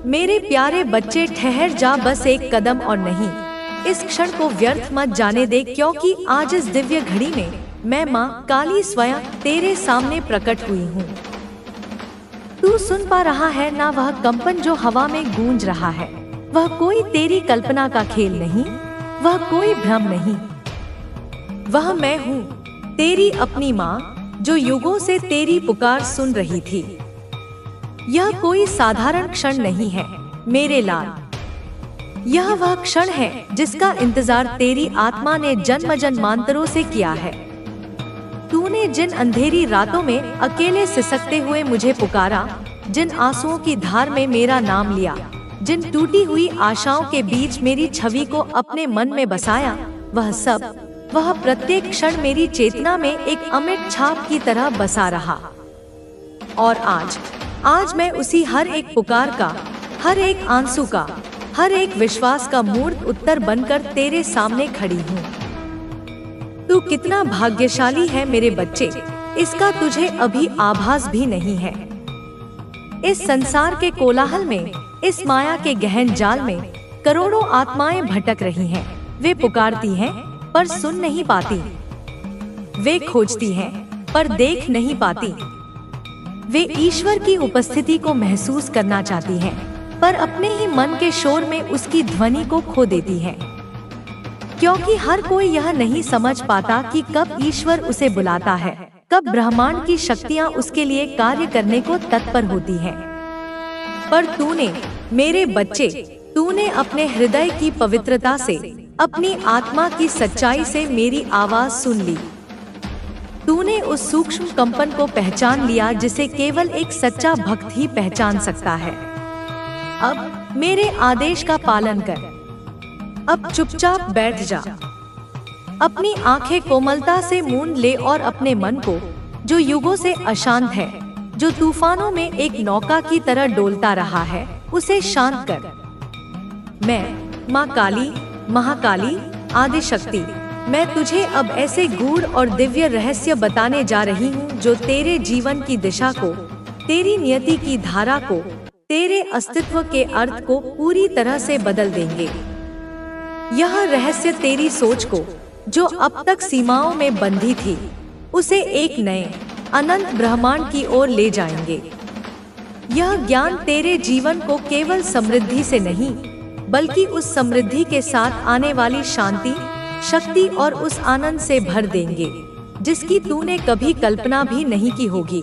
मेरे प्यारे बच्चे, ठहर जा, बस एक कदम और नहीं। इस क्षण को व्यर्थ मत जाने दे, क्योंकि आज इस दिव्य घड़ी में मैं माँ काली स्वयं तेरे सामने प्रकट हुई हूँ। तू सुन पा रहा है ना वह कंपन जो हवा में गूंज रहा है? वह कोई तेरी कल्पना का खेल नहीं, वह कोई भ्रम नहीं। वह मैं हूँ, तेरी अपनी माँ, जो युगों से तेरी पुकार सुन रही थी। यह कोई साधारण क्षण नहीं है मेरे लाल। यह वह क्षण है जिसका इंतजार तेरी आत्मा ने जन्म जन्मांतरों से किया है। तूने जिन अंधेरी रातों में अकेले सिसकते हुए मुझे पुकारा, जिन आंसुओं की धार में मेरा नाम लिया, जिन टूटी हुई आशाओं के बीच मेरी छवि को अपने मन में बसाया, वह सब, वह प्रत्येक क्षण मेरी चेतना में एक अमिट छाप की तरह बसा रहा। और आज मैं उसी हर एक पुकार का, हर एक आंसू का, हर एक विश्वास का मूर्त उत्तर बनकर तेरे सामने खड़ी हूँ। तू कितना भाग्यशाली है मेरे बच्चे, इसका तुझे अभी आभास भी नहीं है। इस संसार के कोलाहल में, इस माया के गहन जाल में करोड़ों आत्माएं भटक रही हैं। वे पुकारती हैं पर सुन नहीं पाती, वे खोजती हैं पर देख नहीं पाती। वे ईश्वर की उपस्थिति को महसूस करना चाहती हैं, पर अपने ही मन के शोर में उसकी ध्वनि को खो देती हैं। क्योंकि हर कोई यह नहीं समझ पाता कि कब ईश्वर उसे बुलाता है, कब ब्रह्मांड की शक्तियाँ उसके लिए कार्य करने को तत्पर होती हैं। पर तूने, मेरे बच्चे, तूने अपने हृदय की पवित्रता से, अपनी आत्मा की सच्चाई से मेरी आवाज सुन ली। तूने उस सूक्ष्म कंपन को पहचान लिया जिसे केवल एक सच्चा भक्त ही पहचान सकता है। अब मेरे आदेश का पालन कर, अब चुपचाप बैठ जा। अपनी आंखें कोमलता से मूंद ले और अपने मन को, जो युगों से अशांत है, जो तूफानों में एक नौका की तरह डोलता रहा है, उसे शांत कर। मैं माँ काली, महाकाली, आदिशक्ति, मैं तुझे अब ऐसे गूढ़ और दिव्य रहस्य बताने जा रही हूँ जो तेरे जीवन की दिशा को, तेरी नियति की धारा को, तेरे अस्तित्व के अर्थ को पूरी तरह से बदल देंगे। यह रहस्य तेरी सोच को, जो अब तक सीमाओं में बंधी थी, उसे एक नए अनंत ब्रह्मांड की ओर ले जाएंगे। यह ज्ञान तेरे जीवन को केवल समृद्धि से नहीं, बल्कि उस समृद्धि के साथ आने वाली शांति, शक्ति और उस आनंद से भर देंगे जिसकी तूने कभी कल्पना भी नहीं की होगी।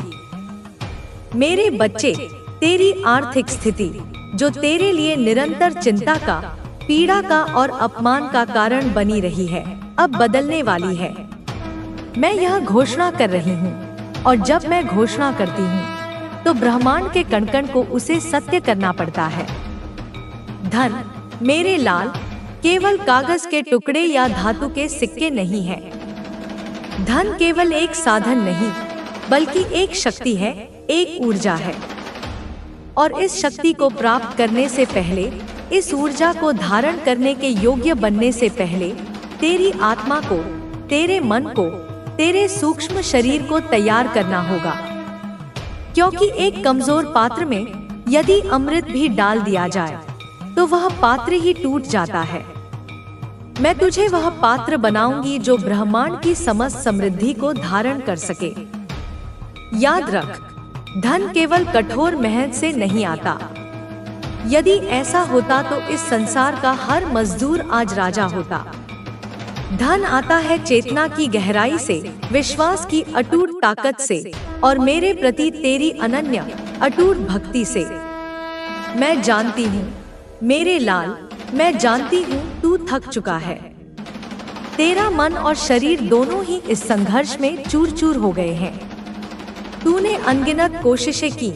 मेरे बच्चे, तेरी आर्थिक स्थिति, जो तेरे लिए निरंतर चिंता का, पीड़ा का और अपमान का कारण बनी रही है, अब बदलने वाली है। मैं यह घोषणा कर रही हूँ, और जब मैं घोषणा करती हूँ तो ब्रह्मांड के कण-कण को उसे सत्य करना पड़ता है। धन, मेरे लाल, केवल कागज के टुकड़े या धातु के सिक्के नहीं है। धन केवल एक साधन नहीं, बल्कि एक शक्ति है, एक ऊर्जा है। और इस शक्ति को प्राप्त करने से पहले, इस ऊर्जा को धारण करने के योग्य बनने से पहले, तेरी आत्मा को, तेरे मन को, तेरे सूक्ष्म शरीर को तैयार करना होगा। क्योंकि एक कमजोर पात्र में यदि अमृत भी डाल दिया जाए तो वह पात्र ही टूट जाता है। मैं तुझे वह पात्र बनाऊंगी जो ब्रह्मांड की समस्त समृद्धि को धारण कर सके। याद रख, धन केवल कठोर मेहनत से नहीं आता। यदि ऐसा होता तो इस संसार का हर मजदूर आज राजा होता। धन आता है चेतना की गहराई से, विश्वास की अटूट ताकत से और मेरे प्रति तेरी अनन्य अटूट भक्ति से। मैं जानती हूँ मेरे लाल, मैं जानती हूँ तू थक चुका है। तेरा मन और शरीर दोनों ही इस संघर्ष में चूर चूर हो गए हैं। तूने अनगिनत कोशिशें की,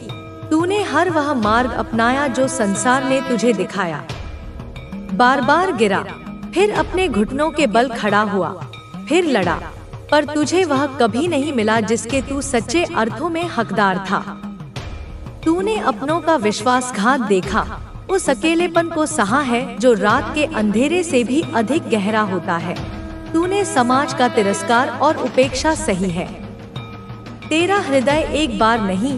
तूने हर वह मार्ग अपनाया जो संसार ने तुझे दिखाया। बार बार गिरा, फिर अपने घुटनों के बल खड़ा हुआ, फिर लड़ा, पर तुझे वह कभी नहीं मिला जिसके तू सच्चे अर्थों में हकदार था। तूने अपनों का विश्वासघात देखा, उस अकेलेपन को सहा है जो रात के अंधेरे से भी अधिक गहरा होता है। तूने समाज का तिरस्कार और उपेक्षा सही है। तेरा हृदय एक बार नहीं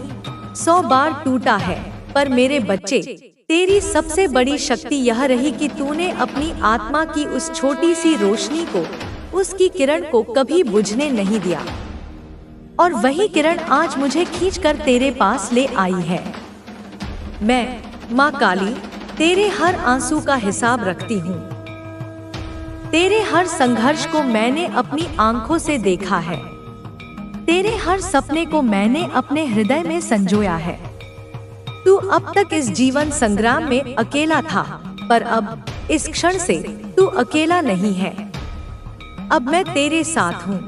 100 बार टूटा है, पर मेरे बच्चे, तेरी सबसे बड़ी शक्ति यह रही कि तूने अपनी आत्मा की उस छोटी सी रोशनी को, उसकी किरण को कभी बुझने नहीं दिया। और वही किरण आज मुझे खींचकर तेरे पास ले आई है। मैं, माँ काली, तेरे हर आंसू का हिसाब रखती हूँ। तेरे हर संघर्ष को मैंने अपनी आंखों से देखा है। तेरे हर सपने को मैंने अपने हृदय में संजोया है। तू अब तक इस जीवन संग्राम में अकेला था, पर अब इस क्षण से तू अकेला नहीं है। अब मैं तेरे साथ हूँ।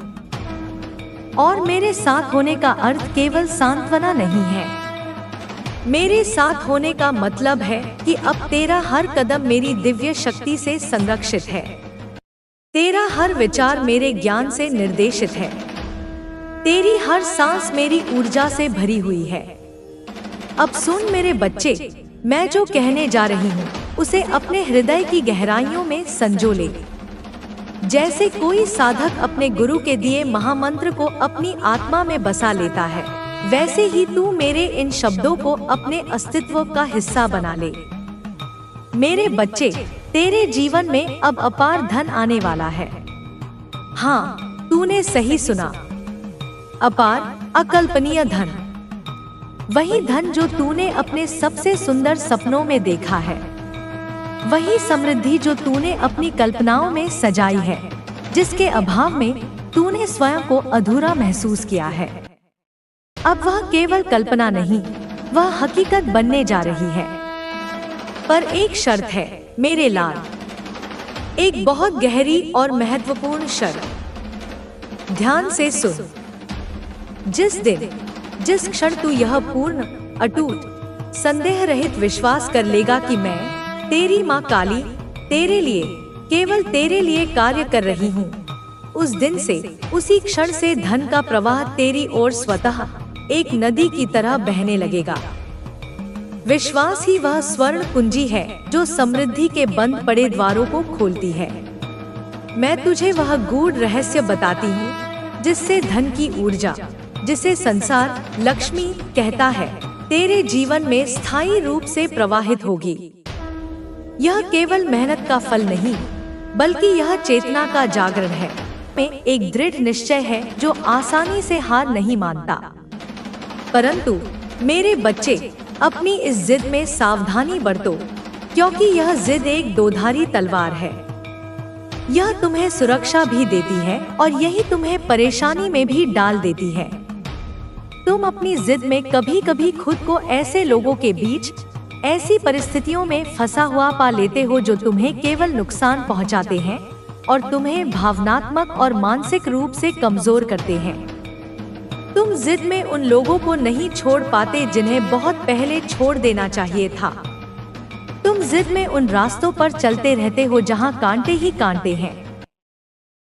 और मेरे साथ होने का अर्थ केवल सांत्वना नहीं है। मेरे साथ होने का मतलब है कि अब तेरा हर कदम मेरी दिव्य शक्ति से संरक्षित है। तेरा हर विचार मेरे ज्ञान से निर्देशित है। तेरी हर सांस मेरी ऊर्जा से भरी हुई है। अब सुन मेरे बच्चे, मैं जो कहने जा रही हूँ उसे अपने हृदय की गहराइयों में संजो ले। जैसे कोई साधक अपने गुरु के दिए महामंत्र को अपनी आत्मा में बसा लेता है, वैसे ही तू मेरे इन शब्दों को अपने अस्तित्व का हिस्सा बना ले। मेरे बच्चे, तेरे जीवन में अब अपार धन आने वाला है। हाँ, तूने सही सुना, अपार, अकल्पनीय धन। वही धन जो तूने अपने सबसे सुंदर सपनों में देखा है, वही समृद्धि जो तूने अपनी कल्पनाओं में सजाई है, जिसके अभाव में तूने स्वयं को अधूरा महसूस किया है। अब वह केवल कल्पना नहीं, वह हकीकत बनने जा रही है। पर एक शर्त है मेरे लाल, एक बहुत गहरी और महत्वपूर्ण शर्त। ध्यान से सुन। जिस दिन, जिस क्षण तू यह पूर्ण, अटूट, संदेह रहित विश्वास कर लेगा कि मैं, तेरी माँ काली, तेरे लिए, केवल तेरे लिए कार्य कर रही हूँ, उस दिन से, उसी क्षण से धन का प्रवाह तेरी ओर स्वतः एक नदी की तरह बहने लगेगा। विश्वास ही वह स्वर्ण कुंजी है जो समृद्धि के बंद पड़े द्वारों को खोलती है। मैं तुझे वह गूढ़ रहस्य बताती हूँ जिससे धन की ऊर्जा, जिसे संसार लक्ष्मी कहता है, तेरे जीवन में स्थायी रूप से प्रवाहित होगी। यह केवल मेहनत का फल नहीं, बल्कि यह चेतना का जागरण है, में एक दृढ़ निश्चय है जो आसानी से हार नहीं मानता। परंतु मेरे बच्चे, अपनी इस जिद में सावधानी बरतो, क्योंकि यह जिद एक दोधारी तलवार है। यह तुम्हें सुरक्षा भी देती है और यही तुम्हें परेशानी में भी डाल देती है। तुम अपनी जिद में कभी कभी खुद को ऐसे लोगों के बीच, ऐसी परिस्थितियों में फंसा हुआ पा लेते हो जो तुम्हें केवल नुकसान पहुंचाते हैं और तुम्हें भावनात्मक और मानसिक रूप से कमजोर करते हैं। तुम जिद में उन लोगों को नहीं छोड़ पाते जिन्हें बहुत पहले छोड़ देना चाहिए था। तुम जिद में उन रास्तों पर चलते रहते हो जहां कांटे ही कांटे हैं।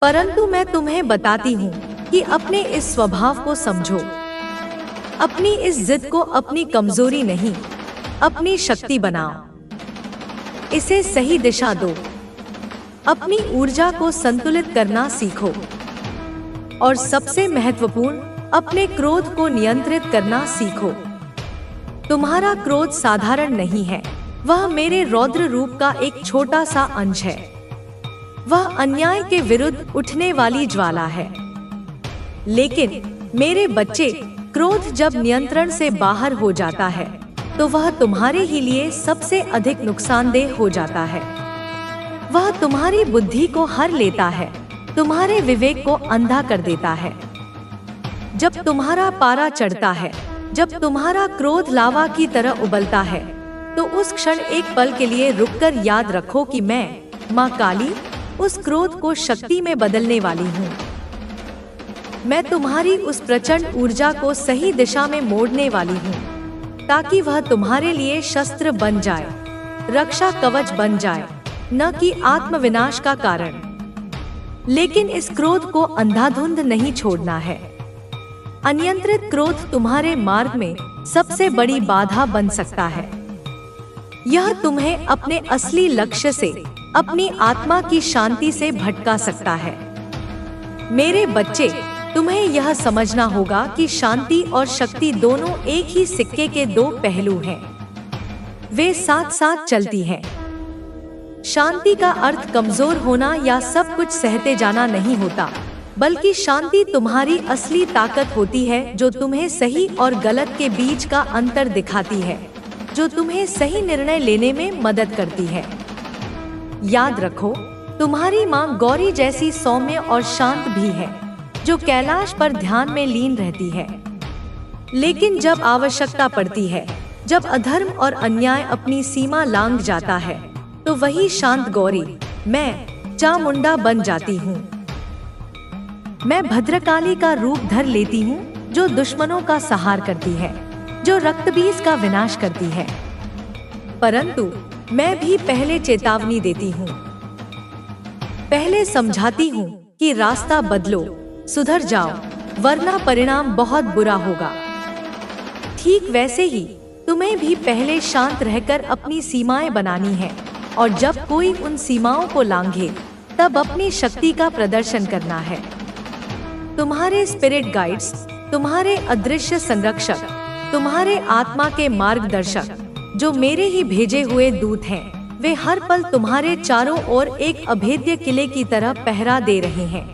परंतु मैं तुम्हें बताती हूँ कि अपने इस स्वभाव को समझो। अपनी इस जिद को अपनी कमजोरी नहीं, अपनी शक्ति बनाओ। इसे सही दिशा दो। अपनी ऊर्जा को संतुलित करना सीखो। और सबसे महत्वपूर्ण, अपने क्रोध को नियंत्रित करना सीखो। तुम्हारा क्रोध साधारण नहीं है, वह मेरे रौद्र रूप का एक छोटा सा अंश है। वह अन्याय के विरुद्ध उठने वाली ज्वाला है। लेकिन मेरे बच्चे, क्रोध जब नियंत्रण से बाहर हो जाता है तो वह तुम्हारे ही लिए सबसे अधिक नुकसानदेह हो जाता है। वह तुम्हारी बुद्धि को हर लेता है, तुम्हारे विवेक को अंधा कर देता है। जब तुम्हारा पारा चढ़ता है, जब तुम्हारा क्रोध लावा की तरह उबलता है, तो उस क्षण एक पल के लिए रुककर याद रखो कि मैं, माँ काली, उस क्रोध को शक्ति में बदलने वाली हूँ। मैं तुम्हारी उस प्रचंड ऊर्जा को सही दिशा में मोड़ने वाली हूँ, ताकि वह तुम्हारे लिए शस्त्र बन जाए, रक्षा कवच बन जाए, न कि आत्मविनाश का कारण। लेकिन इस क्रोध को अंधाधुंध नहीं छोड़ना है। अनियंत्रित क्रोध तुम्हारे मार्ग में सबसे बड़ी बाधा बन सकता है। यह तुम्हें अपने असली लक्ष्य से, अपनी आत्मा की शांति से भटका सकता है। मेरे बच्चे, तुम्हें यह समझना होगा कि शांति और शक्ति दोनों एक ही सिक्के के दो पहलू हैं। वे साथ साथ चलती हैं। शांति का अर्थ कमजोर होना या सब कुछ सहते जाना नहीं होता, बल्कि शांति तुम्हारी असली ताकत होती है, जो तुम्हें सही और गलत के बीच का अंतर दिखाती है, जो तुम्हें सही निर्णय लेने में मदद करती है। याद रखो, तुम्हारी माँ गौरी जैसी सौम्य और शांत भी है, जो कैलाश पर ध्यान में लीन रहती है। लेकिन जब आवश्यकता पड़ती है, जब अधर्म और अन्याय अपनी सीमा लांघ जाता है, तो वही शांत गौरी, मैं चामुंडा बन जाती हूँ। मैं भद्रकाली का रूप धर लेती हूँ, जो दुश्मनों का संहार करती है, जो रक्तबीज का विनाश करती है। परंतु मैं भी पहले चेतावनी देती हूँ, पहले समझाती हूँ कि रास्ता बदलो, सुधर जाओ, वरना परिणाम बहुत बुरा होगा। ठीक वैसे ही तुम्हें भी पहले शांत रहकर अपनी सीमाएं बनानी है, और जब कोई उन सीमाओं को लांघे, तब अपनी शक्ति का प्रदर्शन करना है। तुम्हारे स्पिरिट गाइड्स, तुम्हारे अदृश्य संरक्षक, तुम्हारे आत्मा के मार्गदर्शक, जो मेरे ही भेजे हुए दूत हैं, वे हर पल तुम्हारे चारों ओर एक अभेद्य किले की तरह पहरा दे रहे हैं।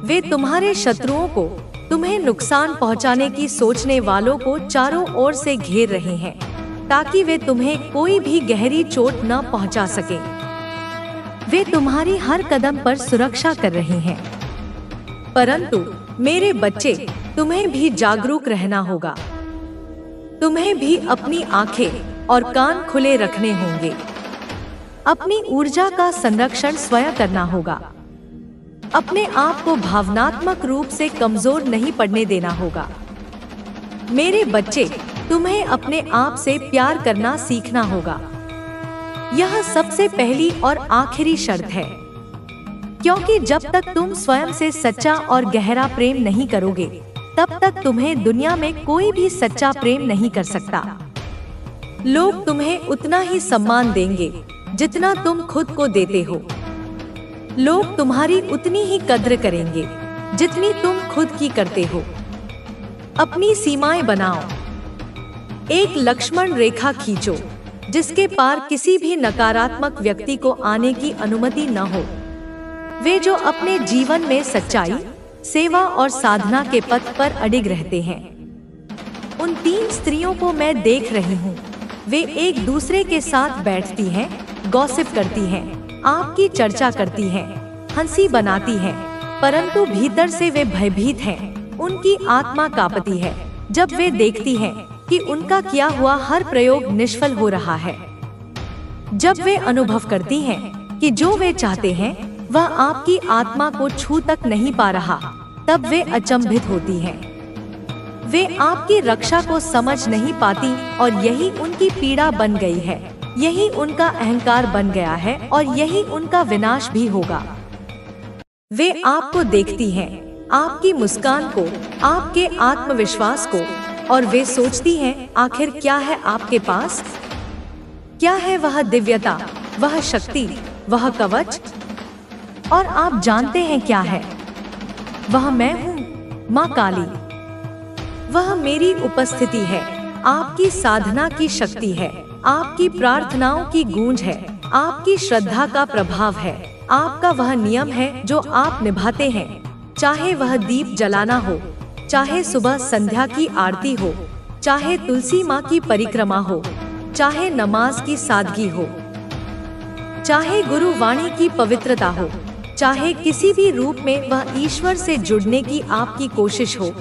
वे तुम्हारे शत्रुओं को, तुम्हें नुकसान पहुंचाने की सोचने वालों को चारों ओर से घेर रहे हैं, ताकि वे तुम्हें कोई भी गहरी चोट न पहुंचा सके। वे तुम्हारी हर कदम पर सुरक्षा कर रहे हैं। परंतु मेरे बच्चे, तुम्हें भी जागरूक रहना होगा। तुम्हें भी अपनी आंखें और कान खुले रखने होंगे। अपनी ऊर्जा का संरक्षण स्वयं करना होगा। अपने आप को भावनात्मक रूप से कमजोर नहीं पड़ने देना होगा। मेरे बच्चे, तुम्हें अपने आप से प्यार करना सीखना होगा। यह सबसे पहली और आखिरी शर्त है, क्योंकि जब तक तुम स्वयं से सच्चा और गहरा प्रेम नहीं करोगे, तब तक तुम्हें दुनिया में कोई भी सच्चा प्रेम नहीं कर सकता। लोग तुम्हें उतना ही सम्मान देंगे जितना तुम खुद को देते हो। लोग तुम्हारी उतनी ही कद्र करेंगे जितनी तुम खुद की करते हो। अपनी सीमाएं बनाओ। एक लक्ष्मण रेखा खींचो, जिसके पार किसी भी नकारात्मक व्यक्ति को आने की अनुमति न हो। वे जो अपने जीवन में सच्चाई, सेवा और साधना के पथ पर अडिग रहते हैं। उन 3 स्त्रियों को मैं देख रही हूँ। वे एक दूसरे के साथ बैठती हैं, गॉसिप करती हैं, आपकी चर्चा करती हैं, हंसी बनाती हैं, परंतु भीतर से वे भयभीत हैं। उनकी आत्मा कांपती है जब वे देखती हैं कि उनका किया हुआ हर प्रयोग निष्फल हो रहा है। जब वे अनुभव करती हैं कि जो वे चाहते हैं वह आपकी आत्मा को छू तक नहीं पा रहा, तब वे अचंभित होती हैं। वे आपकी रक्षा को समझ नहीं पाती और यही उनकी पीड़ा बन गई है। यही उनका अहंकार बन गया है और यही उनका विनाश भी होगा। वे आपको देखती हैं, आपकी मुस्कान को, आपके आत्मविश्वास को, और वे सोचती हैं, आखिर क्या है आपके पास? क्या है वह दिव्यता, वह शक्ति, वह कवच? और आप जानते हैं क्या है? वह मैं हूँ, माँ काली। वह मेरी उपस्थिति है, आपकी साधना की शक्ति है, आपकी प्रार्थनाओं की गूंज है, आपकी श्रद्धा का प्रभाव है, आपका वह नियम है जो आप निभाते हैं, चाहे वह दीप जलाना हो, चाहे सुबह संध्या की आरती हो, चाहे तुलसी माँ की परिक्रमा हो, चाहे नमाज की सादगी हो, चाहे गुरु वाणी की पवित्रता हो, चाहे किसी भी रूप में वह ईश्वर से जुड़ने की आपकी कोशिश हो,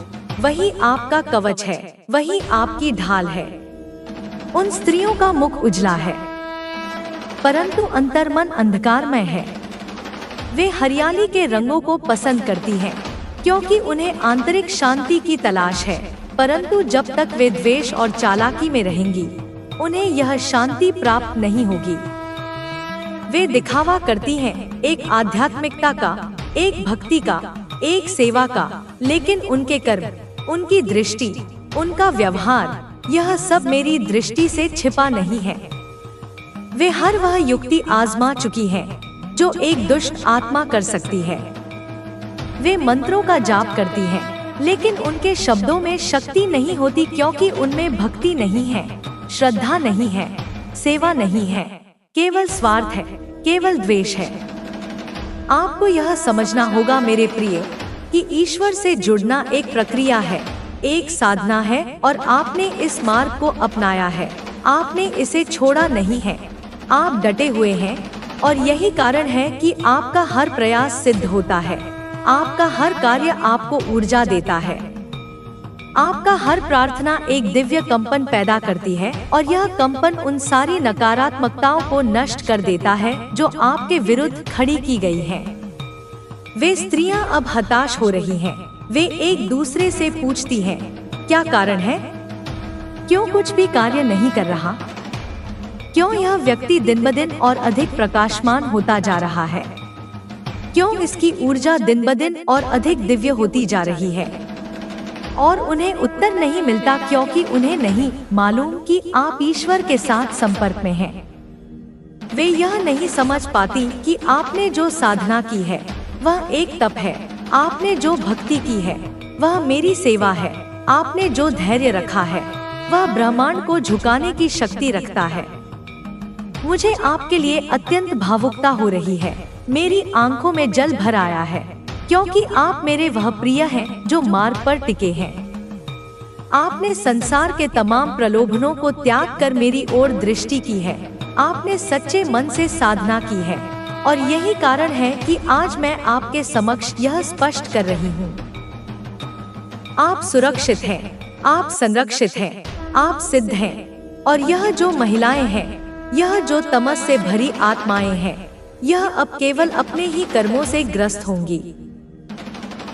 वही आपका कवच है, वही आपकी ढाल है। उन स्त्रियों का मुख उजला है, परंतु अंतर्मन अंधकारमय है। वे हरियाली के रंगों को पसंद करती हैं, क्योंकि उन्हें आंतरिक शांति की तलाश है, परंतु जब तक वे द्वेष और चालाकी में रहेंगी, उन्हें यह शांति प्राप्त नहीं होगी। वे दिखावा करती हैं, एक आध्यात्मिकता का, एक भक्ति का, एक सेवा का, लेकिन उनके कर्म, उनकी दृष्टि, उनका व्यवहार, यह सब मेरी दृष्टि से छिपा नहीं है। वे हर वह युक्ति आजमा चुकी हैं जो एक दुष्ट आत्मा कर सकती है। वे मंत्रों का जाप करती हैं, लेकिन उनके शब्दों में शक्ति नहीं होती, क्योंकि उनमें भक्ति नहीं है। श्रद्धा नहीं है, सेवा नहीं है, केवल स्वार्थ है, केवल द्वेष है। आपको यह समझना होगा मेरे प्रिय कि ईश्वर से जुड़ना एक प्रक्रिया है, एक साधना है और आपने इस मार्ग को अपनाया है, आपने इसे छोड़ा नहीं है। आप डटे हुए हैं और यही कारण है कि आपका हर प्रयास सिद्ध होता है, आपका हर कार्य आपको ऊर्जा देता है। आपका हर प्रार्थना एक दिव्य कंपन पैदा करती है और यह कंपन उन सारी नकारात्मकताओं को नष्ट कर देता है जो आपके विरुद्ध खड़ी की गई हैं। वे स्त्रियां अब हताश हो रही हैं। वे एक दूसरे से पूछती हैं, क्या कारण है? क्यों कुछ भी कार्य नहीं कर रहा? क्यों यह व्यक्ति दिन ब दिन और अधिक प्रकाशमान होता जा रहा है? क्यों इसकी ऊर्जा दिन ब दिन और अधिक दिव्य होती जा रही है? और उन्हें उत्तर नहीं मिलता क्योंकि उन्हें नहीं मालूम कि आप ईश्वर के साथ संपर्क में हैं। वे यह नहीं समझ पाती कि आपने जो साधना की है वह एक तप है, आपने जो भक्ति की है वह मेरी सेवा है, आपने जो धैर्य रखा है वह ब्रह्मांड को झुकाने की शक्ति रखता है। मुझे आपके लिए अत्यंत भावुकता हो रही है, मेरी आंखों में जल भर आया है, क्योंकि आप मेरे वह प्रिय हैं जो मार्ग पर टिके हैं। आपने संसार के तमाम प्रलोभनों को त्याग कर मेरी ओर दृष्टि की है, आपने सच्चे मन से साधना की है और यही कारण है कि आज मैं आपके समक्ष यह स्पष्ट कर रही हूँ। आप सुरक्षित हैं, आप संरक्षित हैं, आप सिद्ध हैं और यह जो महिलाएं हैं, यह जो तमस से भरी आत्माएं हैं, यह अब केवल अपने ही कर्मों से ग्रस्त होंगी।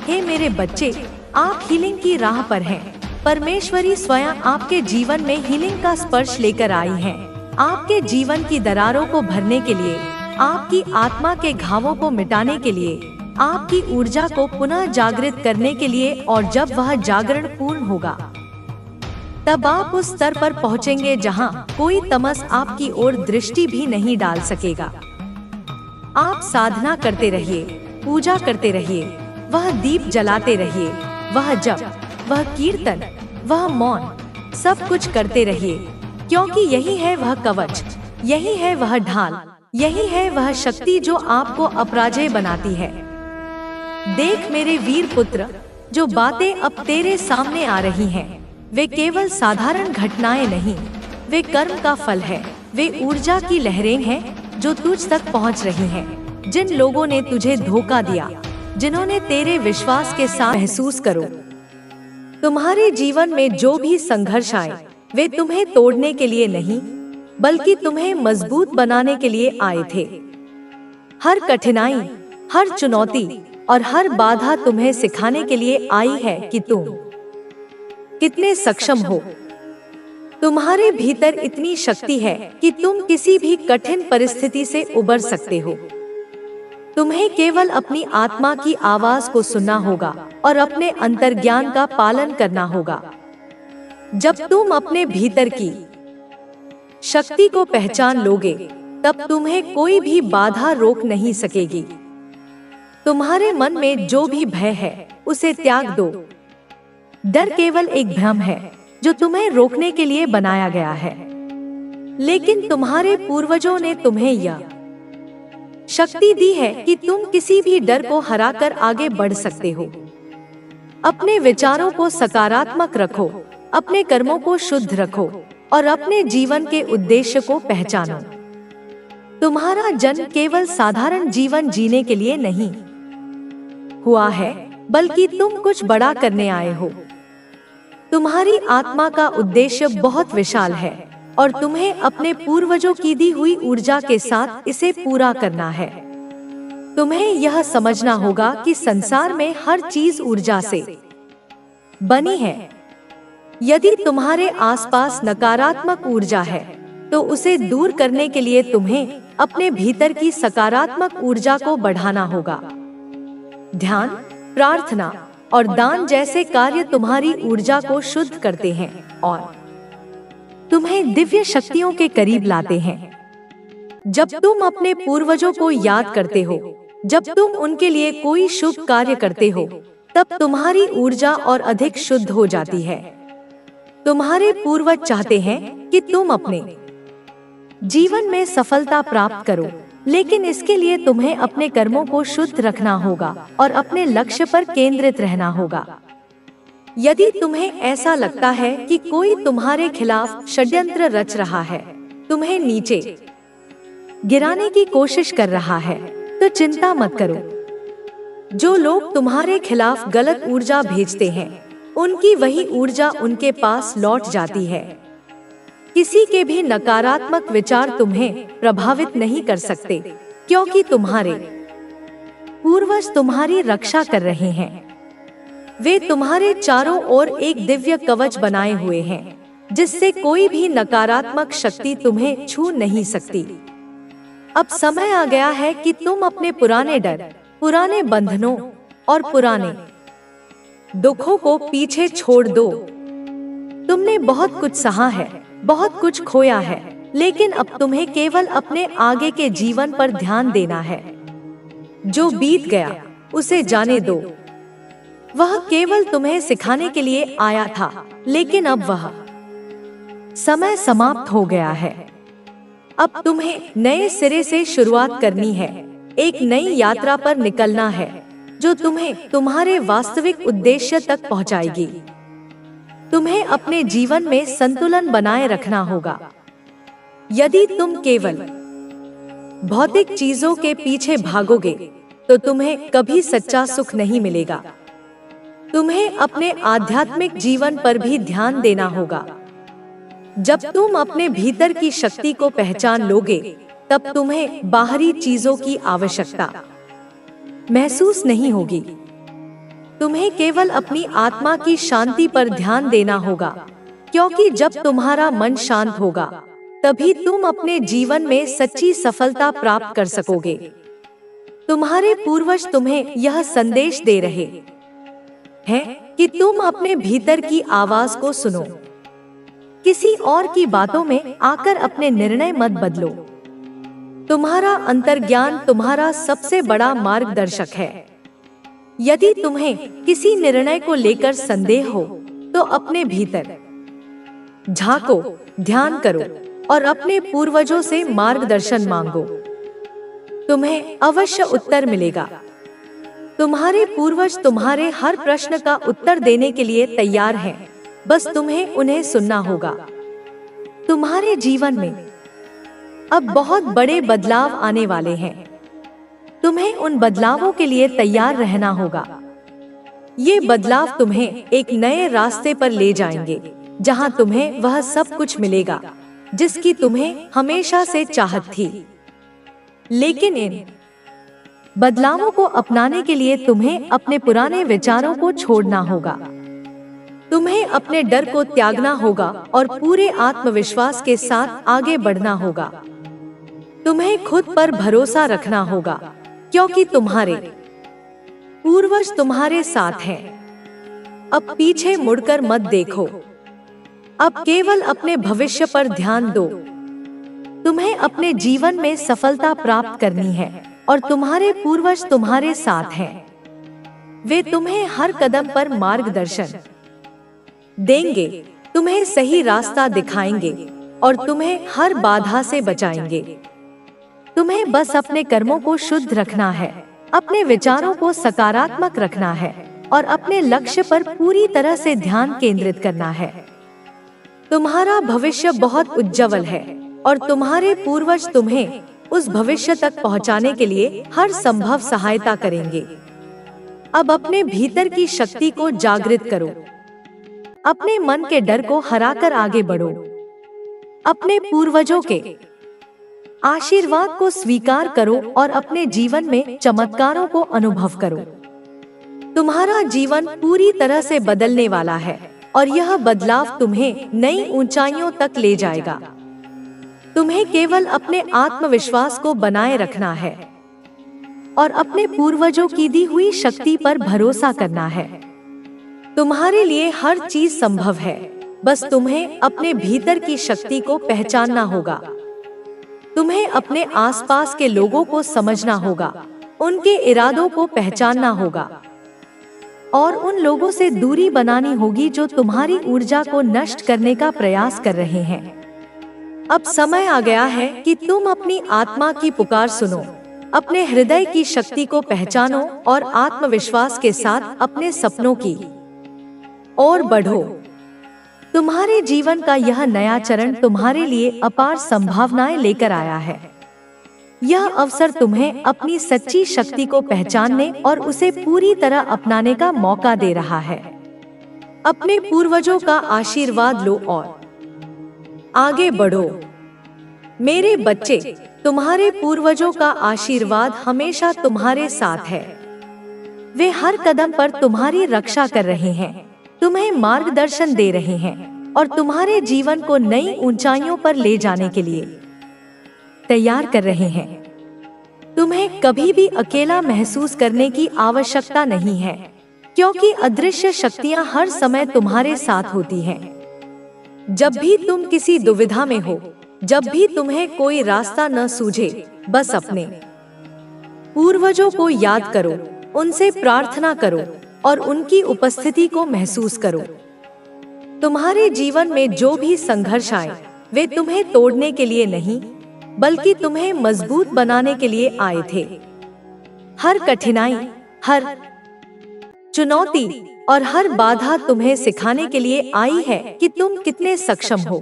हे मेरे बच्चे, आप हीलिंग की राह पर हैं। परमेश्वरी स्वयं आपके जीवन में हीलिंग का स्पर्श लेकर आई हैं। आपके जीवन की दरारों को भरने के लिए, आपकी आत्मा के घावों को मिटाने के लिए, आपकी ऊर्जा को पुनः जागृत करने के लिए और जब वह जागरण पूर्ण होगा तब आप उस स्तर पर पहुंचेंगे जहां कोई तमस आपकी ओर दृष्टि भी नहीं डाल सकेगा। आप साधना करते रहिए, पूजा करते रहिए, वह दीप जलाते रहिए, वह जप, वह कीर्तन, वह मौन, सब कुछ करते रहिए, क्योंकि यही है वह कवच, यही है वह ढाल, यही है वह शक्ति जो आपको अपराजय बनाती है। देख मेरे वीर पुत्र, जो बातें अब तेरे सामने आ रही हैं, वे केवल साधारण घटनाएं नहीं, वे कर्म का फल है, वे ऊर्जा की लहरें हैं जो तुझ तक पहुंच रही हैं। जिन लोगों ने तुझे धोखा दिया, जिन्होंने तेरे विश्वास के साथ महसूस करो, तुम्हारे जीवन में जो भी संघर्ष आए, वे तुम्हें तोड़ने के लिए नहीं, बल्कि तुम्हें मजबूत बनाने के लिए आए थे। हर कठिनाई, हर चुनौती और हर बाधा तुम्हें सिखाने के लिए आई है कि तुम कितने सक्षम हो। तुम्हारे भीतर इतनी शक्ति है कि तुम किसी भी कठिन परिस्थिति से उबर सकते हो। तुम्हें केवल अपनी आत्मा की आवाज को सुनना होगा और अपने अंतर्ज्ञान का पालन करना होगा। जब तुम अपने भीतर की शक्ति को पहचान लोगे, तब तुम्हें कोई भी बाधा रोक नहीं सकेगी। तुम्हारे मन में जो भी भय है, उसे त्याग दो। डर केवल एक भ्रम है जो तुम्हें रोकने के लिए बनाया गया है, लेकिन तुम्हारे पूर्वजों ने तुम्हें यह शक्ति दी है कि तुम किसी भी डर को हराकर आगे बढ़ सकते हो। अपने विचारों को सकारात्मक रखो, अपने कर्मों को शुद्ध रखो और अपने जीवन के उद्देश्य को पहचानो। तुम्हारा जन्म केवल साधारण जीवन जीने के लिए नहीं हुआ है, बल्कि तुम कुछ बड़ा करने आए हो। तुम्हारी आत्मा का उद्देश्य बहुत विशाल है और तुम्हें अपने पूर्वजों की दी हुई ऊर्जा के साथ इसे पूरा करना है। तुम्हें यह समझना होगा कि संसार में हर चीज ऊर्जा से बनी है। यदि तुम्हारे आसपास नकारात्मक ऊर्जा है, तो उसे दूर करने के लिए तुम्हें अपने भीतर की सकारात्मक ऊर्जा को बढ़ाना होगा। ध्यान, प्रार्थना और दान जैसे कार्य तुम्हारी ऊर्जा को शुद्ध करते हैं और तुम्हें दिव्य शक्तियों के करीब लाते हैं। जब तुम अपने पूर्वजों को याद करते हो, जब तुम उनके लिए कोई शुभ कार्य करते हो, तब तुम्हारी ऊर्जा और अधिक शुद्ध हो जाती है। तुम्हारे पूर्वज चाहते हैं कि तुम अपने जीवन में सफलता प्राप्त करो, लेकिन इसके लिए तुम्हें अपने कर्मों को शुद्ध रखना होगा और अपने लक्ष्य पर केंद्रित रहना होगा। यदि तुम्हें ऐसा लगता है कि कोई तुम्हारे खिलाफ षड्यंत्र रच रहा है, तुम्हें नीचे गिराने की कोशिश कर रहा है, तो चिंता मत करो। जो लोग तुम्हारे खिलाफ गलत ऊर्जा भेजते हैं, उनकी वही ऊर्जा उनके पास लौट जाती है। किसी के भी नकारात्मक विचार तुम्हें प्रभावित नहीं कर सकते, क्योंकि तुम्हारे पूर्वज तुम्हारी रक्षा कर रहे हैं। वे तुम्हारे चारों ओर एक दिव्य कवच बनाए हुए हैं, जिससे कोई भी नकारात्मक शक्ति तुम्हें छू नहीं सकती। अब समय आ गया है कि तुम अपने पुराने डर, पुराने बंधनों और पुराने दुखों को पीछे छोड़ दो। तुमने बहुत कुछ सहा है, बहुत कुछ खोया है, लेकिन अब तुम्हें केवल अपने आगे के जीवन पर ध्यान देना है। जो बीत गया उसे जाने दो। वह केवल तुम्हें सिखाने के लिए आया था, लेकिन अब वह समय समाप्त हो गया है। अब तुम्हें नए सिरे से शुरुआत करनी है, एक नई यात्रा पर निकलना है, जो तुम्हें तुम्हारे वास्तविक उद्देश्य तक पहुंचाएगी। तुम्हें अपने जीवन में संतुलन बनाए रखना होगा। यदि तुम केवल भौतिक चीजों के पीछे भागोगे, तो तुम्हें कभी सच्चा सुख नहीं मिलेगा। तुम्हें अपने आध्यात्मिक जीवन पर भी ध्यान देना होगा। जब तुम अपने भीतर की शक्ति को पहचान लोगे, तब तुम्हें बाहरी चीजों की आवश्यकता महसूस नहीं होगी। तुम्हें केवल अपनी आत्मा की शांति पर ध्यान देना होगा, क्योंकि जब तुम्हारा मन शांत होगा, तभी तुम अपने जीवन में सच्ची सफलता प्राप्त कर सकोगे। तुम्हारे पूर्वज तुम्हें यह संदेश दे रहे हैं कि तुम अपने भीतर की आवाज को सुनो। किसी और की बातों में आकर अपने निर्णय मत बदलो। तुम्हारा अंतर्ज्ञान तुम्हारा सबसे बड़ा मार्गदर्शक है। यदि तुम्हें किसी निर्णय को लेकर संदेह हो, तो अपने भीतर झांको, ध्यान करो और अपने पूर्वजों से मार्गदर्शन मांगो। तुम्हें अवश्य उत्तर मिलेगा। तुम्हारे पूर्वज तुम्हारे हर प्रश्न का उत्तर देने के लिए तैयार हैं, बस तुम्हें उन्हें सुनना होगा। तुम्हारे जीवन में अब बहुत बड़े बदलाव आने वाले हैं। तुम्हें उन बदलावों के लिए तैयार रहना होगा। ये बदलाव तुम्हें एक नए रास्ते पर ले जाएंगे, जहां तुम्हें वह सब कुछ मिलेगा जिसकी तुम्हें हमेशा से चाहत थी। लेकिन इन बदलावों को अपनाने के लिए तुम्हें अपने पुराने विचारों को छोड़ना होगा। तुम्हें अपने डर को त्यागना होगा और पूरे आत्मविश्वास के साथ आगे बढ़ना होगा। तुम्हें खुद पर भरोसा रखना होगा, क्योंकि तुम्हारे पूर्वज तुम्हारे साथ हैं। अब पीछे मुड़कर मत देखो। अब केवल अपने भविष्य पर ध्यान दो। तुम्हें अपने जीवन में सफलता प्राप्त करनी है और तुम्हारे पूर्वज तुम्हारे साथ हैं। वे तुम्हें हर कदम पर मार्गदर्शन देंगे, तुम्हें सही रास्ता दिखाएंगे और तुम्हें हर बाधा से बचाएंगे। तुम्हें बस अपने कर्मों को शुद्ध रखना है, अपने विचारों को सकारात्मक रखना है और अपने लक्ष्य पर पूरी तरह से ध्यान केंद्रित करना है। तुम्हारा भविष्य बहुत उज्जवल है और तुम्हारे पूर्वज तुम्हें उस भविष्य तक पहुंचाने के लिए हर संभव सहायता करेंगे। अब अपने भीतर की शक्ति को जागृत करो। अपने मन के डर को हराकर आगे बढ़ो। अपने पूर्वजों के आशीर्वाद को स्वीकार करो और अपने जीवन में चमत्कारों को अनुभव करो। तुम्हारा जीवन पूरी तरह से बदलने वाला है और यह बदलाव तुम्हें नई ऊंचाइयों तक ले जाएगा। तुम्हें केवल अपने आत्मविश्वास को बनाए रखना है और अपने पूर्वजों की दी हुई शक्ति पर भरोसा करना है। तुम्हारे लिए हर चीज संभव है, बस तुम्हें अपने भीतर की शक्ति को पहचानना होगा। तुम्हें अपने आसपास के लोगों को समझना होगा, उनके इरादों को पहचानना होगा और उन लोगों से दूरी बनानी होगी जो तुम्हारी ऊर्जा को नष्ट करने का प्रयास कर रहे हैं। अब समय आ गया है कि तुम अपनी आत्मा की पुकार सुनो, अपने हृदय की शक्ति को पहचानो और आत्मविश्वास के साथ अपने सपनों की ओर बढ़ो। तुम्हारे जीवन का यह नया चरण तुम्हारे लिए अपार संभावनाएं लेकर आया है। यह अवसर तुम्हें अपनी सच्ची शक्ति को पहचानने और उसे पूरी तरह अपनाने का मौका दे रहा है। अपने पूर्वजों का आशीर्वाद लो और आगे बढ़ो। मेरे बच्चे, तुम्हारे पूर्वजों का आशीर्वाद हमेशा तुम्हारे साथ है। वे हर कदम पर तुम्हारी रक्षा कर रहे हैं, तुम्हें मार्गदर्शन दे रहे हैं और तुम्हारे जीवन को नई ऊंचाइयों पर ले जाने के लिए तैयार कर रहे हैं। तुम्हें कभी भी अकेला महसूस करने की आवश्यकता नहीं है, क्योंकि अदृश्य शक्तियां हर समय तुम्हारे साथ होती हैं। जब भी तुम किसी दुविधा में हो, जब भी तुम्हें कोई रास्ता न सूझे, बस अपने पूर्वजों को याद करो, उनसे प्रार्थना करो और उनकी उपस्थिति को महसूस करो। तुम्हारे जीवन में जो भी संघर्ष आए, वे तुम्हें तोड़ने के लिए नहीं, बल्कि तुम्हें मजबूत बनाने के लिए आए थे। हर कठिनाई, हर चुनौती और हर बाधा तुम्हें सिखाने के लिए आई है कि तुम कितने सक्षम हो।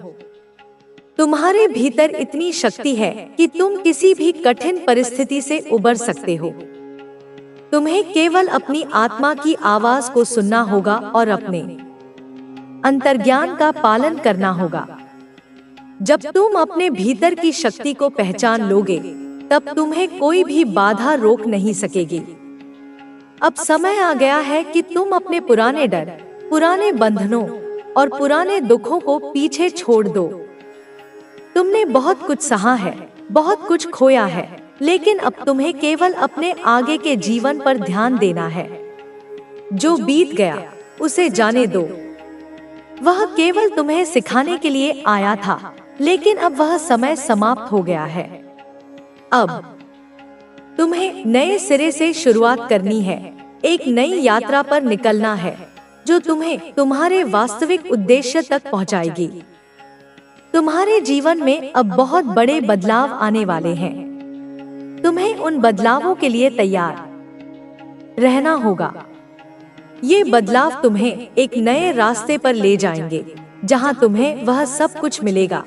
तुम्हारे भीतर इतनी शक्ति है कि तुम किसी भी कठिन परिस्थिति से उबर सकते हो। तुम्हें केवल अपनी आत्मा की आवाज को सुनना होगा और अपने अंतर्ज्ञान का पालन करना होगा। जब तुम अपने भीतर की शक्ति को पहचान लोगे, तब तुम्हें कोई भी बाधा रोक नहीं सकेगी। अब समय आ गया है कि तुम अपने पुराने डर, पुराने बंधनों और पुराने दुखों को पीछे छोड़ दो। तुमने बहुत कुछ सहा है, बहुत कुछ खोया है, लेकिन अब तुम्हें केवल अपने आगे के जीवन पर ध्यान देना है। जो बीत गया उसे जाने दो। वह केवल तुम्हें सिखाने के लिए आया था, लेकिन अब वह समय समाप्त हो गया है। अब तुम्हें नए सिरे से शुरुआत करनी है, एक नई यात्रा पर निकलना है जो तुम्हें तुम्हारे वास्तविक उद्देश्य तक पहुंचाएगी। तुम्हारे जीवन में अब बहुत बड़े बदलाव आने वाले हैं। तुम्हें उन बदलावों के लिए तैयार रहना होगा। ये बदलाव तुम्हें एक नए रास्ते पर ले जाएंगे, जहां तुम्हें वह सब कुछ मिलेगा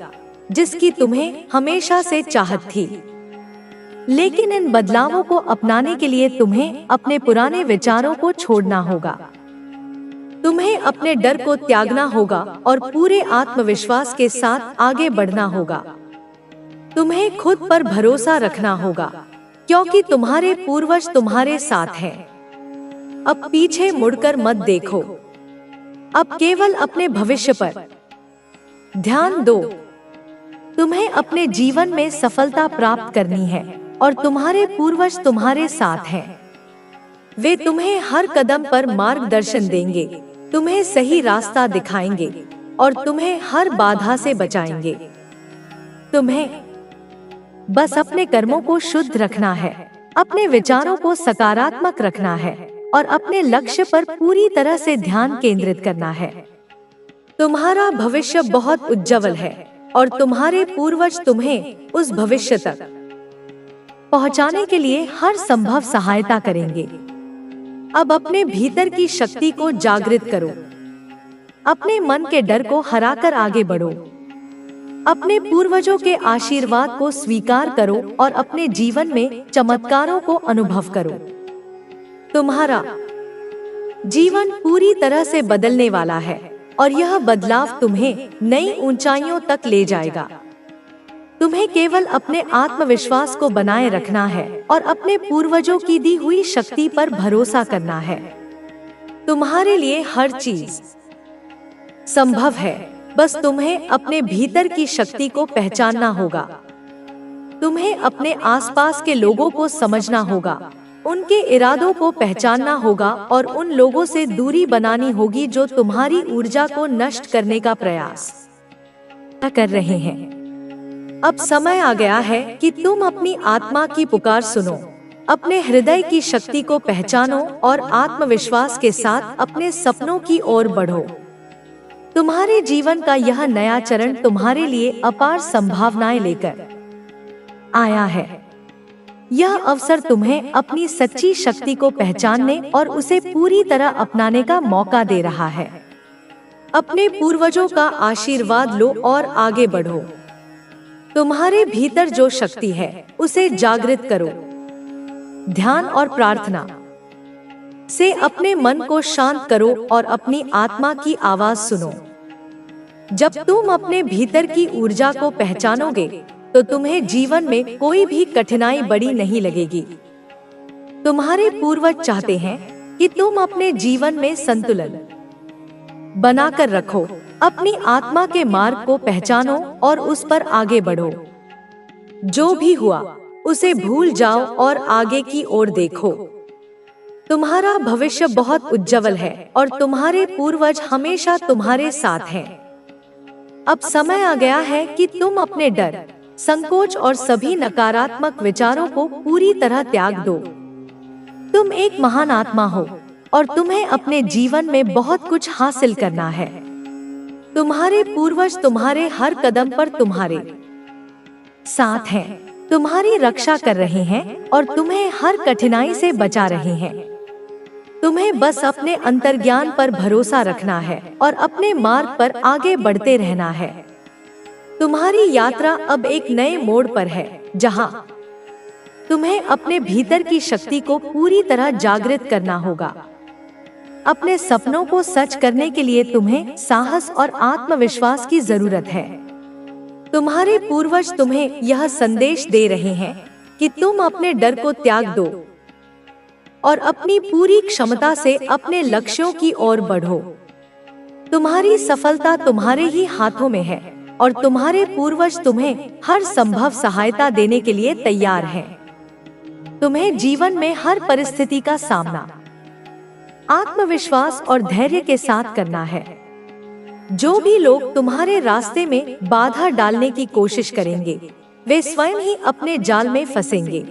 जिसकी तुम्हें हमेशा से चाहत थी। लेकिन इन बदलावों को अपनाने के लिए तुम्हें अपने पुराने विचारों को छोड़ना होगा। तुम्हें अपने डर को त्यागना होगा और पूरे आत्मविश्वास के साथ आगे बढ़ना होगा। तुम्हें खुद पर भरोसा रखना होगा, क्योंकि तुम्हारे पूर्वज तुम्हारे साथ हैं। अब पीछे मुड़कर मत देखो। अब केवल अपने भविष्य पर ध्यान दो। तुम्हें अपने जीवन में सफलता प्राप्त करनी है और तुम्हारे पूर्वज तुम्हारे साथ हैं। वे तुम्हें हर कदम पर मार्गदर्शन देंगे, तुम्हें सही रास्ता दिखाएंगे और तुम्हें हर बाधा से बचाएंगे। तुम्हें बस अपने कर्मों को शुद्ध रखना है, अपने विचारों को सकारात्मक रखना है और अपने लक्ष्य पर पूरी तरह से ध्यान केंद्रित करना है। तुम्हारा भविष्य बहुत उज्जवल है और तुम्हारे पूर्वज तुम्हें उस भविष्य तक पहुंचाने के लिए हर संभव सहायता करेंगे। अब अपने भीतर की शक्ति को जागृत करो। अपने मन के डर को हराकर आगे बढ़ो। अपने पूर्वजों के आशीर्वाद को स्वीकार करो और अपने जीवन में चमत्कारों को अनुभव करो। तुम्हारा जीवन पूरी तरह से बदलने वाला है और यह बदलाव तुम्हें नई ऊंचाइयों तक ले जाएगा। तुम्हें केवल अपने आत्मविश्वास को बनाए रखना है और अपने पूर्वजों की दी हुई शक्ति पर भरोसा करना है। तुम्हारे लिए हर चीज संभव है, बस तुम्हें अपने भीतर की शक्ति को पहचानना होगा। तुम्हें अपने आसपास के लोगों को समझना होगा, उनके इरादों को पहचानना होगा और उन लोगों से दूरी बनानी होगी जो तुम्हारी ऊर्जा को नष्ट करने का प्रयास कर रहे हैं। अब समय आ गया है कि तुम अपनी आत्मा की पुकार सुनो, अपने हृदय की शक्ति को पहचानो और आत्मविश्वास के साथ अपने सपनों की ओर बढ़ो। तुम्हारे जीवन का यह नया चरण तुम्हारे लिए अपार संभावनाएं लेकर आया है। यह अवसर तुम्हें अपनी सच्ची शक्ति को पहचानने और उसे पूरी तरह अपनाने का मौका दे रहा है। अपने पूर्वजों का आशीर्वाद लो और आगे बढ़ो। तुम्हारे भीतर जो शक्ति है उसे जागृत करो। ध्यान और प्रार्थना से अपने मन को शांत करो और अपनी आत्मा की आवाज सुनो। जब तुम अपने भीतर की ऊर्जा को पहचानोगे तो तुम्हें जीवन में कोई भी कठिनाई बड़ी नहीं लगेगी। तुम्हारे पूर्वज चाहते हैं कि तुम अपने जीवन में संतुलन बनाकर रखो। अपनी आत्मा के मार्ग को पहचानो और उस पर आगे बढ़ो। जो भी हुआ उसे भूल जाओ और आगे की ओर देखो। तुम्हारा भविष्य बहुत उज्जवल है और तुम्हारे पूर्वज हमेशा तुम्हारे साथ हैं। अब समय आ गया है कि तुम अपने डर, संकोच और सभी नकारात्मक विचारों को पूरी तरह त्याग दो। तुम एक महान आत्मा हो और तुम्हें अपने जीवन में बहुत कुछ हासिल करना है। तुम्हारे पूर्वज तुम्हारे हर कदम पर तुम्हारे साथ हैं, तुम्हारी रक्षा कर रहे हैं और तुम्हें हर कठिनाई से बचा रहे हैं। तुम्हें बस अपने अंतर्ज्ञान पर भरोसा रखना है और अपने मार्ग पर आगे बढ़ते रहना है। तुम्हारी यात्रा अब एक नए मोड़ पर है, जहां तुम्हें अपने भीतर की शक्ति को पूरी तरह जागृत करना होगा। अपने सपनों को सच करने के लिए तुम्हें साहस और आत्मविश्वास की जरूरत है। तुम्हारे पूर्वज तुम्हें यह संदेश दे रहे हैं कि तुम अपने डर को त्याग दो और अपनी पूरी क्षमता से अपने लक्ष्यों की ओर बढ़ो। तुम्हारी सफलता तुम्हारे ही हाथों में है और तुम्हारे पूर्वज तुम्हें हर संभव सहायता देने के लिए तैयार हैं। तुम्हें जीवन में हर परिस्थिति का सामना आत्मविश्वास और धैर्य के साथ करना है। जो भी लोग तुम्हारे रास्ते में बाधा डालने की कोशिश करेंगे, वे स्वयं ही अपने जाल में फंसेंगे।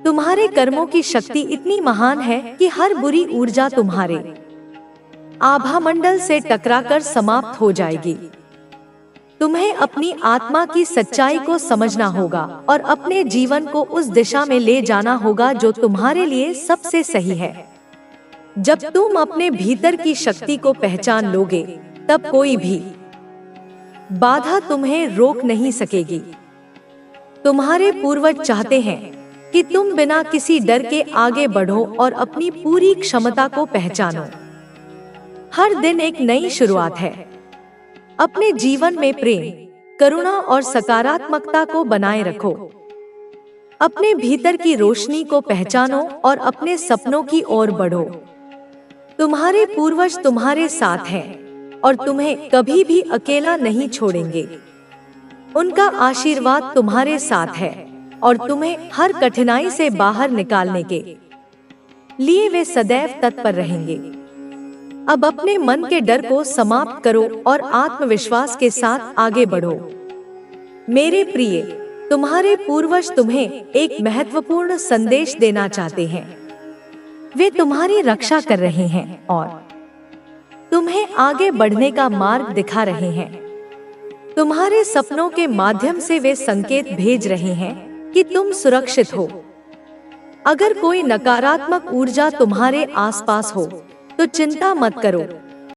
तुम्हारे कर्मों की शक्ति इतनी महान है कि हर बुरी ऊर्जा तुम्हारे आभामंडल से टकराकर समाप्त हो जाएगी। तुम्हें अपनी आत्मा की सच्चाई को समझना होगा और अपने जीवन को उस दिशा में ले जाना होगा जो तुम्हारे लिए सबसे सही है। जब तुम अपने भीतर की शक्ति को पहचान लोगे, तब कोई भी बाधा तुम्हें रोक नहीं सकेगी। तुम्हारे पूर्वज चाहते हैं कि तुम बिना किसी डर के आगे बढ़ो और अपनी पूरी क्षमता को पहचानो। हर दिन एक नई शुरुआत है। अपने जीवन में प्रेम, करुणा और सकारात्मकता को बनाए रखो। अपने भीतर की रोशनी को पहचानो और अपने सपनों की ओर बढ़ो। तुम्हारे पूर्वज तुम्हारे साथ हैं और तुम्हें कभी भी अकेला नहीं छोड़ेंगे। उनका आशीर्वाद तुम्हारे साथ है और तुम्हें हर कठिनाई से बाहर निकालने के लिए वे सदैव तत्पर रहेंगे। अब अपने मन के डर को समाप्त करो और आत्मविश्वास के साथ आगे बढ़ो। मेरे प्रिय, तुम्हारे पूर्वज तुम्हें एक महत्वपूर्ण संदेश देना चाहते हैं। वे तुम्हारी रक्षा कर रहे हैं और तुम्हें आगे बढ़ने का मार्ग दिखा रहे हैं। तुम्हारे सपनों के माध्यम से वे संकेत भेज रहे हैं कि तुम सुरक्षित हो। अगर कोई नकारात्मक ऊर्जा तुम्हारे आसपास हो तो चिंता मत करो,